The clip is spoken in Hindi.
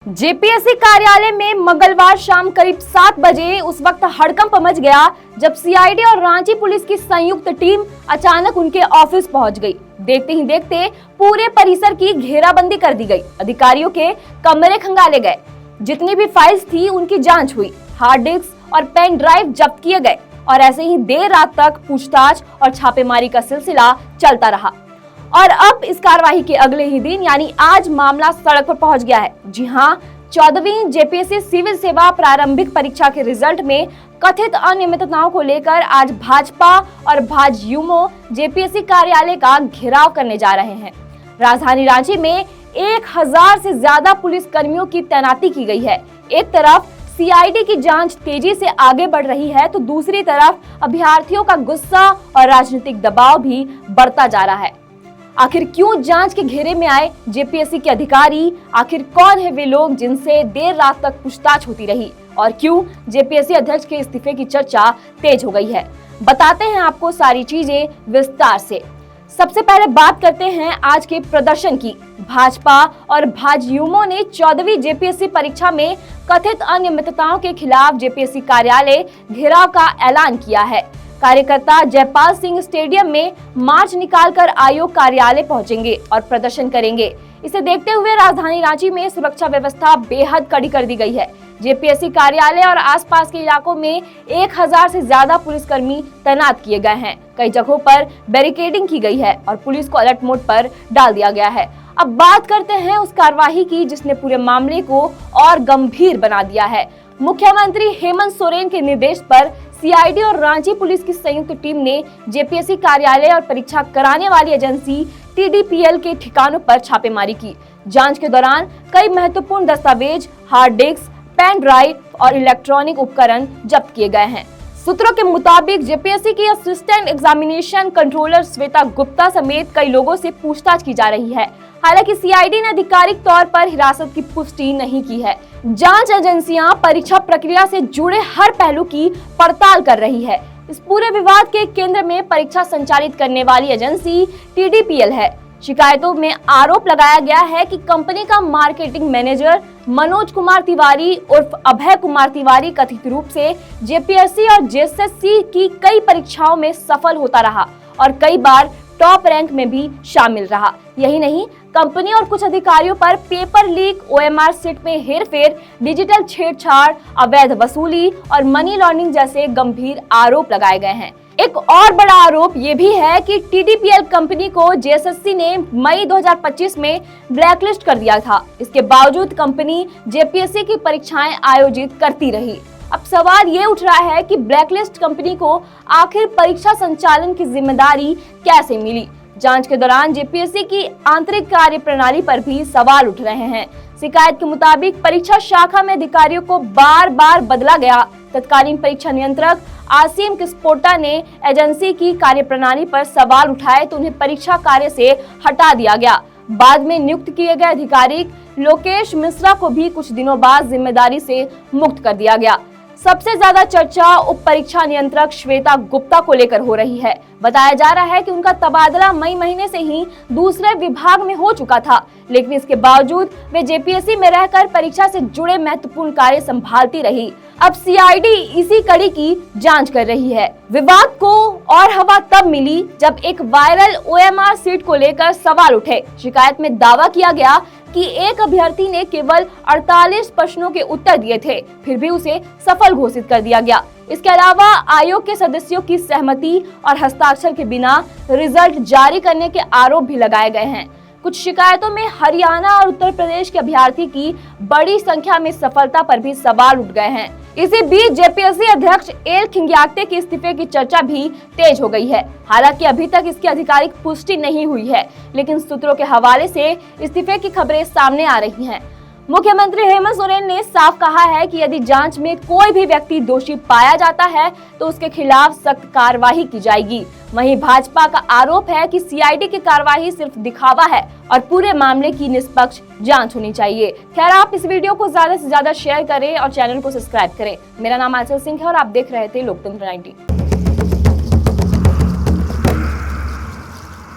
जेपीएससी कार्यालय में मंगलवार शाम करीब 7 बजे उस वक्त हड़कंप मच गया जब सीआईडी और रांची पुलिस की संयुक्त टीम अचानक उनके ऑफिस पहुंच गई। देखते ही देखते पूरे परिसर की घेराबंदी कर दी गई। अधिकारियों के कमरे खंगाले गए, जितनी भी फाइल्स थी उनकी जांच हुई, हार्ड डिस्क और पेन ड्राइव जब्त किए गए और ऐसे ही देर रात तक पूछताछ और छापेमारी का सिलसिला चलता रहा। और अब इस कार्रवाई के अगले ही दिन यानी आज मामला सड़क पर पहुंच गया है। जी हां, 14वीं जेपीएससी सिविल सेवा प्रारंभिक परीक्षा के रिजल्ट में कथित अनियमितताओं को लेकर आज भाजपा और भाजयुमो जेपीएससी कार्यालय का घेराव करने जा रहे हैं। राजधानी रांची में 1000 से ज्यादा पुलिस कर्मियों की तैनाती की गई है। एक तरफ सीआईडी की जांच तेजी से आगे बढ़ रही है तो दूसरी तरफ अभ्यर्थियों का गुस्सा और राजनीतिक दबाव भी बढ़ता जा रहा है। आखिर क्यों जांच के घेरे में आए जेपीएससी के अधिकारी? आखिर कौन है वे लोग जिनसे देर रात तक पूछताछ होती रही? और क्यों जेपीएससी अध्यक्ष के इस्तीफे की चर्चा तेज हो गई है? बताते हैं आपको सारी चीजें विस्तार से। सबसे पहले बात करते हैं आज के प्रदर्शन की। भाजपा और भाजयुमो ने 14वीं जेपीएससी परीक्षा में कथित अनियमितताओं के खिलाफ जेपीएससी कार्यालय घेराव का ऐलान किया है। कार्यकर्ता जयपाल सिंह स्टेडियम में मार्च निकालकर आयोग कार्यालय पहुंचेंगे और प्रदर्शन करेंगे। इसे देखते हुए राजधानी रांची में सुरक्षा व्यवस्था बेहद कड़ी कर दी गई है। जेपीएससी कार्यालय और आसपास के इलाकों में 1000 से ज्यादा पुलिसकर्मी तैनात किए गए हैं। कई जगहों पर बैरिकेडिंग की गई है और पुलिस को अलर्ट मोड पर डाल दिया गया है। अब बात करते हैं उस कार्रवाई की जिसने पूरे मामले को और गंभीर बना दिया है। मुख्यमंत्री हेमंत सोरेन के निर्देश पर सीआईडी और रांची पुलिस की संयुक्त टीम ने जेपीएससी कार्यालय और परीक्षा कराने वाली एजेंसी टीडीपीएल के ठिकानों पर छापेमारी की। जांच के दौरान कई महत्वपूर्ण दस्तावेज, हार्ड डिस्क, पेन ड्राइव और इलेक्ट्रॉनिक उपकरण जब्त किए गए हैं। सूत्रों के मुताबिक जेपीएससी की assistant examination controller Shweta Gupta समेत कई लोगों से पूछताछ की जा रही है। हालांकि सीआईडी ने आधिकारिक तौर पर हिरासत की पुष्टि नहीं की है। जांच एजेंसियां परीक्षा प्रक्रिया से जुड़े हर पहलू की पड़ताल कर रही है। इस पूरे विवाद के केंद्र में परीक्षा संचालित करने वाली एजेंसी टीडीपीएल है। शिकायतों में आरोप लगाया गया है कि कंपनी का मार्केटिंग मैनेजर मनोज कुमार तिवारी उर्फ अभय कुमार तिवारी कथित रूप से जेपीएससी और जेएसएससी की कई परीक्षाओं में सफल होता रहा और कई बार टॉप रैंक में भी शामिल रहा। यही नहीं, कंपनी और कुछ अधिकारियों पर पेपर लीक, ओएमआर सीट में हेरफेर, डिजिटल छेड़छाड़, अवैध वसूली और मनी लॉन्ड्रिंग जैसे गंभीर आरोप लगाए गए हैं। एक और बड़ा आरोप ये भी है कि टीडीपीएल कंपनी को जेएसएससी ने मई 2025 में ब्लैकलिस्ट कर दिया था। इसके बावजूद कंपनी जेपीएससी की परीक्षाएं आयोजित करती रही। अब सवाल ये उठ रहा है कि ब्लैकलिस्ट कंपनी को आखिर परीक्षा संचालन की जिम्मेदारी कैसे मिली? जांच के दौरान जेपीएससी की आंतरिक कार्य प्रणाली पर भी सवाल उठ रहे हैं। शिकायत के मुताबिक परीक्षा शाखा में अधिकारियों को बार बार बदला गया। तत्कालीन परीक्षा नियंत्रक आसिम किस्पोटा ने एजेंसी की कार्यप्रणाली पर सवाल उठाए तो उन्हें परीक्षा कार्य से हटा दिया गया। बाद में नियुक्त किए गए अधिकारी लोकेश मिश्रा को भी कुछ दिनों बाद जिम्मेदारी से मुक्त कर दिया गया। सबसे ज्यादा चर्चा उप परीक्षा नियंत्रक श्वेता गुप्ता को लेकर हो रही है। बताया जा रहा है कि उनका तबादला मई महीने से ही दूसरे विभाग में हो चुका था, लेकिन इसके बावजूद वे जेपीएससी में रहकर परीक्षा से जुड़े महत्वपूर्ण कार्य संभालती रही। अब सीआईडी इसी कड़ी की जांच कर रही है। विवाद को और हवा तब मिली जब एक वायरल ओएमआर सीट को लेकर सवाल उठे। शिकायत में दावा किया गया कि एक अभ्यर्थी ने केवल 48 प्रश्नों के उत्तर दिए थे, फिर भी उसे सफल घोषित कर दिया गया। इसके अलावा आयोग के सदस्यों की सहमति और हस्ताक्षर के बिना रिजल्ट जारी करने के आरोप भी लगाए गए हैं। कुछ शिकायतों में हरियाणा और उत्तर प्रदेश के अभ्यर्थी की बड़ी संख्या में सफलता पर भी सवाल उठ गए हैं। इसी बीच जेपीएससी अध्यक्ष एल खिंग्याक्ते के इस्तीफे की चर्चा भी तेज हो गई है। हालांकि अभी तक इसकी आधिकारिक पुष्टि नहीं हुई है, लेकिन सूत्रों के हवाले से इस्तीफे की खबरें सामने आ रही हैं। मुख्यमंत्री हेमंत सोरेन ने साफ कहा है कि यदि जांच में कोई भी व्यक्ति दोषी पाया जाता है तो उसके खिलाफ सख्त कार्रवाई की जाएगी। वहीं भाजपा का आरोप है कि सीआईडी की कार्रवाई सिर्फ दिखावा है और पूरे मामले की निष्पक्ष जांच होनी चाहिए। खैर, आप इस वीडियो को ज्यादा से ज्यादा शेयर करें और चैनल को सब्सक्राइब करें। मेरा नाम आंचल सिंह है और आप देख रहे थे लोकतंत्र 90।